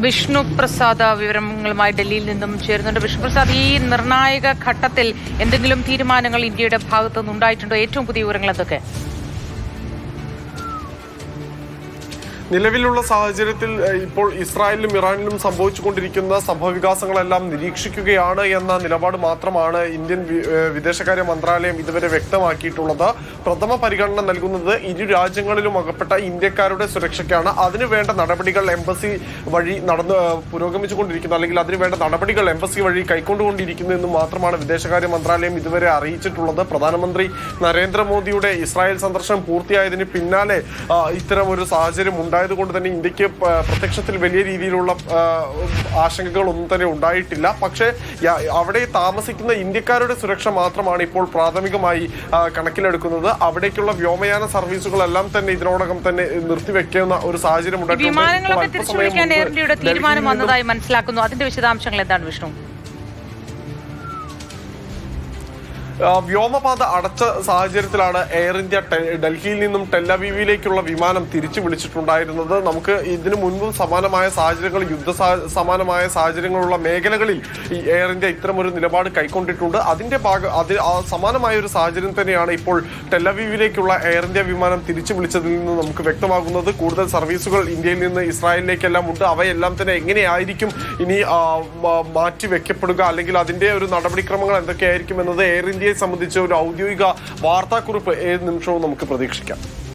വിഷ്ണു പ്രസാദ് വിവരങ്ങളുമായി ഡൽഹിയിൽ നിന്നും ചേരുന്നുണ്ട്. വിഷ്ണു പ്രസാദ്, ഈ നിർണായക ഘട്ടത്തിൽ എന്തെങ്കിലും തീരുമാനങ്ങൾ ഇന്ത്യയുടെ ഭാഗത്തുനിന്ന് ഉണ്ടായിട്ടുണ്ടോ? ഏറ്റവും പുതിയ വിവരങ്ങൾ എന്തൊക്കെ? നിലവിലുള്ള സാഹചര്യത്തിൽ ഇപ്പോൾ ഇസ്രായേലിലും ഇറാനിലും സംഭവിച്ചുകൊണ്ടിരിക്കുന്ന സംഭവവികാസങ്ങളെല്ലാം നിരീക്ഷിക്കുകയാണ് എന്ന നിലപാട് മാത്രമാണ് ഇന്ത്യൻ വിദേശകാര്യ മന്ത്രാലയം ഇതുവരെ വ്യക്തമാക്കിയിട്ടുള്ളത്. പ്രഥമ പരിഗണന നൽകുന്നത് ഇരു രാജ്യങ്ങളിലും അകപ്പെട്ട ഇന്ത്യക്കാരുടെ സുരക്ഷയ്ക്കാണ്. അതിനുവേണ്ട നടപടികൾ എംബസി വഴി പുരോഗമിച്ചുകൊണ്ടിരിക്കുന്നത്, അല്ലെങ്കിൽ അതിനുവേണ്ട നടപടികൾ എംബസി വഴി കൈക്കൊണ്ടുകൊണ്ടിരിക്കുന്നു എന്ന് മാത്രമാണ് വിദേശകാര്യ മന്ത്രാലയം ഇതുവരെ അറിയിച്ചിട്ടുള്ളത്. പ്രധാനമന്ത്രി നരേന്ദ്രമോദിയുടെ ഇസ്രായേൽ സന്ദർശനം പൂർത്തിയായതിന് പിന്നാലെ ഇത്തരം ഒരു സാഹചര്യം ഉണ്ടായതുകൊണ്ട് തന്നെ ഇന്ത്യക്ക് പ്രത്യക്ഷത്തിൽ വലിയ രീതിയിലുള്ള ആശങ്കകളൊന്നും തന്നെ ഉണ്ടായിട്ടില്ല. പക്ഷേ അവിടെ താമസിക്കുന്ന ഇന്ത്യക്കാരുടെ സുരക്ഷ മാത്രമാണ് ഇപ്പോൾ പ്രാഥമികമായി കണക്കിലെടുക്കുന്നത്. അവിടേക്കുള്ള വ്യോമയാന സർവീസുകളെല്ലാം തന്നെ ഇതിനോടകം തന്നെ നിർത്തിവെക്കുന്ന ഒരു സാഹചര്യം ഉണ്ടായിട്ടുണ്ട്. തീരുമാനം വന്നതായി മനസ്സിലാക്കുന്നു. അതിന്റെ വിശദാംശങ്ങൾ എന്താണ് വിഷ്ണു? വ്യോമപാത അടച്ച സാഹചര്യത്തിലാണ് എയർ ഇന്ത്യ ഡൽഹിയിൽ നിന്നും ടെല്ലവീവിലേക്കുള്ള വിമാനം തിരിച്ചു വിളിച്ചിട്ടുണ്ടായിരുന്നത്. നമുക്ക് ഇതിനു മുൻപും സമാനമായ സാഹചര്യങ്ങൾ, സമാനമായ സാഹചര്യങ്ങളുള്ള മേഖലകളിൽ ഈ എയർ ഇന്ത്യ ഇത്തരമൊരു നിലപാട് കൈക്കൊണ്ടിട്ടുണ്ട്. അതിന്റെ സമാനമായ ഒരു സാഹചര്യം തന്നെയാണ് ഇപ്പോൾ ടെല്ലവീവിലേക്കുള്ള എയർ ഇന്ത്യ വിമാനം തിരിച്ചു വിളിച്ചതിൽ നിന്ന് നമുക്ക് വ്യക്തമാകുന്നത്. കൂടുതൽ സർവീസുകൾ ഇന്ത്യയിൽ നിന്ന് ഇസ്രായേലിലേക്കെല്ലാം ഉണ്ട്. അവയെല്ലാം തന്നെ എങ്ങനെയായിരിക്കും ഇനി മാറ്റിവെക്കപ്പെടുക, അല്ലെങ്കിൽ അതിന്റെ ഒരു നടപടിക്രമങ്ങൾ എന്തൊക്കെയായിരിക്കും എന്നത് എയർ ഇന്ത്യയെ സംബന്ധിച്ച ഒരു ഔദ്യോഗിക വാർത്താക്കുറിപ്പ് ഏത് നിമിഷവും നമുക്ക് പ്രതീക്ഷിക്കാം.